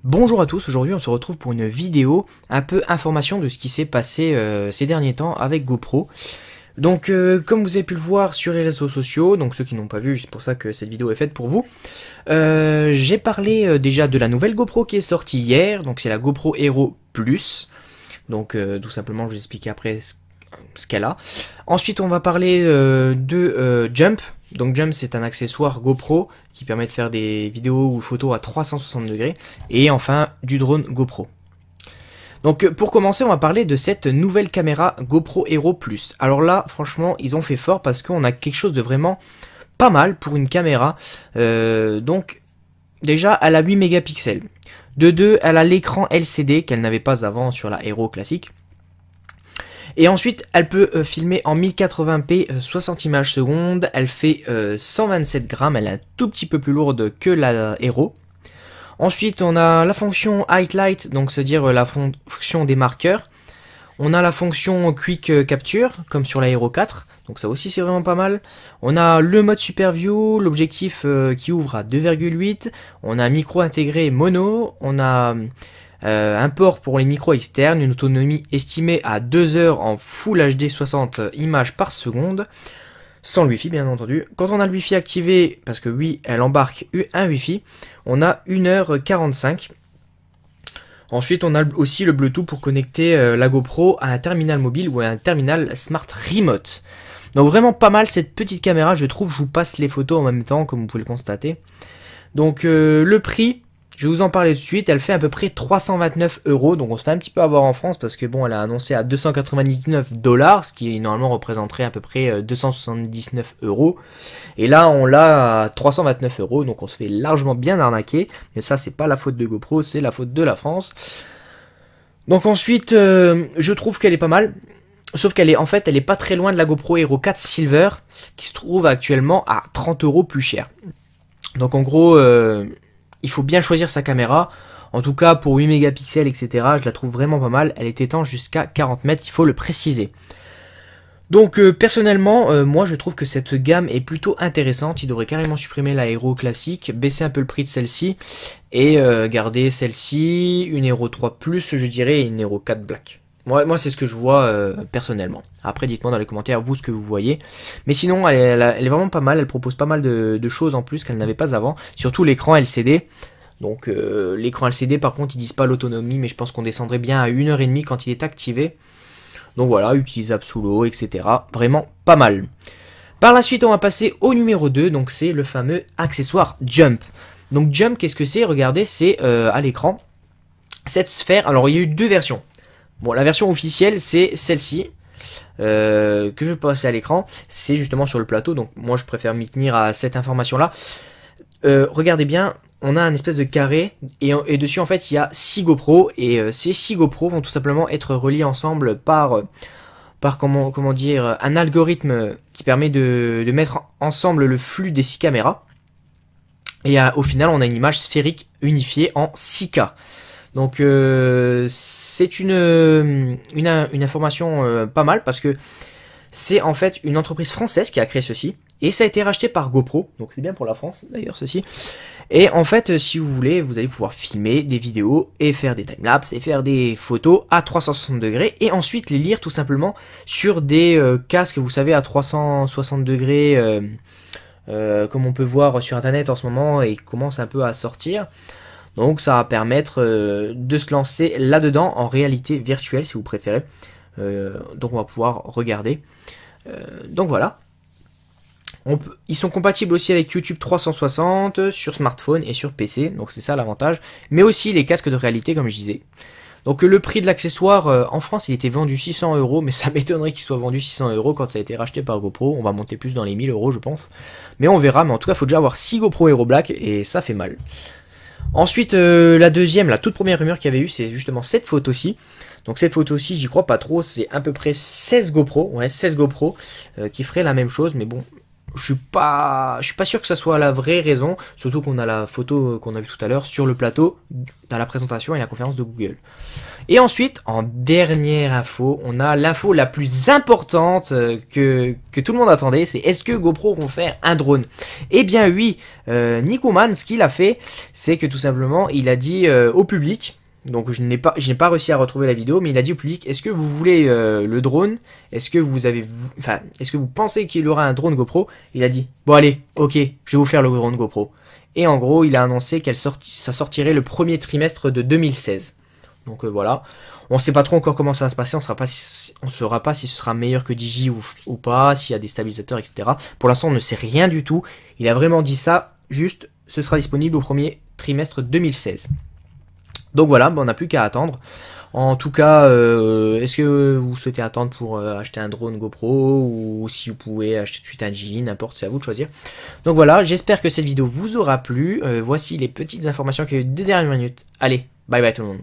Bonjour à tous, aujourd'hui on se retrouve pour une vidéo un peu information de ce qui s'est passé ces derniers temps avec GoPro. Donc comme vous avez pu le voir sur les réseaux sociaux, donc ceux qui n'ont pas vu, c'est pour ça que cette vidéo est faite pour vous. J'ai parlé déjà de la nouvelle GoPro qui est sortie hier, donc c'est la GoPro Hero Plus. Donc tout simplement je vais expliquer après ce qu'elle a. Ensuite on va parler de Jump. Donc Jump c'est un accessoire GoPro qui permet de faire des vidéos ou photos à 360 degrés. Et enfin du drone GoPro. Donc pour commencer on va parler de cette nouvelle caméra GoPro Hero Plus. Alors là franchement ils ont fait fort parce qu'on a quelque chose de vraiment pas mal pour une caméra. Donc déjà elle a 8 mégapixels. De deux elle a l'écran LCD qu'elle n'avait pas avant sur la Hero classique. Et ensuite, elle peut filmer en 1080p 60 images secondes. Elle fait 127 grammes. Elle est un tout petit peu plus lourde que la Hero. Ensuite, on a la fonction Highlight, donc c'est-à-dire la fonction des marqueurs. On a la fonction Quick Capture, comme sur la Hero 4. Donc ça aussi, c'est vraiment pas mal. On a le mode Super View, l'objectif qui ouvre à 2,8. On a un micro intégré mono. On a un port pour les micros externes, une autonomie estimée à 2 heures en Full HD 60 images par seconde, sans le Wi-Fi bien entendu. Quand on a le Wi-Fi activé, parce que oui, elle embarque un Wi-Fi, on a 1h45. Ensuite, on a aussi le Bluetooth pour connecter la GoPro à un terminal mobile ou à un terminal Smart Remote. Donc vraiment pas mal cette petite caméra, je trouve. Je vous passe les photos en même temps, comme vous pouvez le constater. Donc le prix, je vais vous en parler tout de suite, elle fait à peu près 329 €, donc on se fait un petit peu avoir en France parce que bon, elle a annoncé à 299 $, ce qui normalement représenterait à peu près 279 €. Et là, on l'a à 329 €, donc on se fait largement bien arnaquer. Mais ça, c'est pas la faute de GoPro, c'est la faute de la France. Donc ensuite, je trouve qu'elle est pas mal. Sauf qu'elle est en fait, elle est pas très loin de la GoPro Hero 4 Silver, qui se trouve actuellement à 30 € plus cher. Donc en gros, il faut bien choisir sa caméra. En tout cas, pour 8 mégapixels, etc., je la trouve vraiment pas mal. Elle est étanche jusqu'à 40 mètres, il faut le préciser. Donc, personnellement, moi, je trouve que cette gamme est plutôt intéressante. Il devrait carrément supprimer la Hero classique, baisser un peu le prix de celle-ci, et garder celle-ci, une Hero 3 Plus, je dirais, et une Hero 4 Black. Moi c'est ce que je vois personnellement. Après, dites-moi dans les commentaires, vous, ce que vous voyez. Mais sinon, elle est vraiment pas mal. Elle propose pas mal de choses en plus qu'elle n'avait pas avant. Surtout l'écran LCD. Donc, l'écran LCD, par contre, ils disent pas l'autonomie. Mais je pense qu'on descendrait bien à 1h30 quand il est activé. Donc voilà, utilisable sous l'eau, etc. Vraiment pas mal. Par la suite, on va passer au numéro 2. Donc, c'est le fameux accessoire Jump. Donc, Jump, qu'est-ce que c'est? Regardez, c'est à l'écran cette sphère. Alors, il y a eu deux versions. Bon, la version officielle, c'est celle-ci, que je vais passer à l'écran. C'est justement sur le plateau, donc moi je préfère m'y tenir à cette information-là. Regardez bien, on a un espèce de carré, et dessus en fait il y a 6 GoPro, et ces 6 GoPro vont tout simplement être reliés ensemble par comment dire, un algorithme qui permet de mettre ensemble le flux des 6 caméras. Et au final, on a une image sphérique unifiée en 6K. Donc c'est une information pas mal parce que c'est en fait une entreprise française qui a créé ceci et ça a été racheté par GoPro, donc c'est bien pour la France d'ailleurs ceci. Et en fait si vous voulez vous allez pouvoir filmer des vidéos et faire des timelapses et faire des photos à 360 degrés et ensuite les lire tout simplement sur des casques, vous savez, à 360 degrés comme on peut voir sur internet en ce moment et commence un peu à sortir. Donc ça va permettre de se lancer là-dedans en réalité virtuelle si vous préférez. Donc on va pouvoir regarder. Donc voilà. Ils sont compatibles aussi avec YouTube 360 sur smartphone et sur PC. Donc c'est ça l'avantage. Mais aussi les casques de réalité comme je disais. Donc le prix de l'accessoire en France il était vendu 600 €. Mais ça m'étonnerait qu'il soit vendu 600 € quand ça a été racheté par GoPro. On va monter plus dans les 1000 € je pense. Mais on verra. Mais en tout cas il faut déjà avoir 6 GoPro Hero Black et ça fait mal. Ensuite, la toute première rumeur qu'il y avait eu, c'est justement cette photo-ci. Donc cette photo-ci, j'y crois pas trop, c'est à peu près 16 GoPro, ouais, 16 GoPro qui ferait la même chose, mais bon, je suis pas sûr que ça soit la vraie raison, surtout qu'on a la photo qu'on a vue tout à l'heure sur le plateau dans la présentation et la conférence de Google. Et ensuite, en dernière info, on a l'info la plus importante que tout le monde attendait, c'est est-ce que GoPro vont faire un drone? Eh bien oui, Nico Mann, ce qu'il a fait, c'est que tout simplement, il a dit au public, donc je n'ai pas réussi à retrouver la vidéo, mais il a dit au public, est-ce que vous voulez le drone? Est-ce que vous pensez qu'il y aura un drone GoPro? Il a dit, bon allez, ok, je vais vous faire le drone GoPro. Et en gros, il a annoncé ça sortirait le premier trimestre de 2016. Donc voilà, on ne sait pas trop encore comment ça va se passer, on ne saura pas si ce sera meilleur que Digi ou pas, s'il y a des stabilisateurs, etc. Pour l'instant, on ne sait rien du tout. Il a vraiment dit ça, juste, ce sera disponible au premier trimestre 2016. Donc voilà, on n'a plus qu'à attendre. En tout cas, est-ce que vous souhaitez attendre pour acheter un drone GoPro ou si vous pouvez acheter tout de suite un Digi, n'importe, c'est à vous de choisir. Donc voilà, j'espère que cette vidéo vous aura plu. Voici les petites informations qu'il y a eu des dernières minutes. Allez, bye bye tout le monde.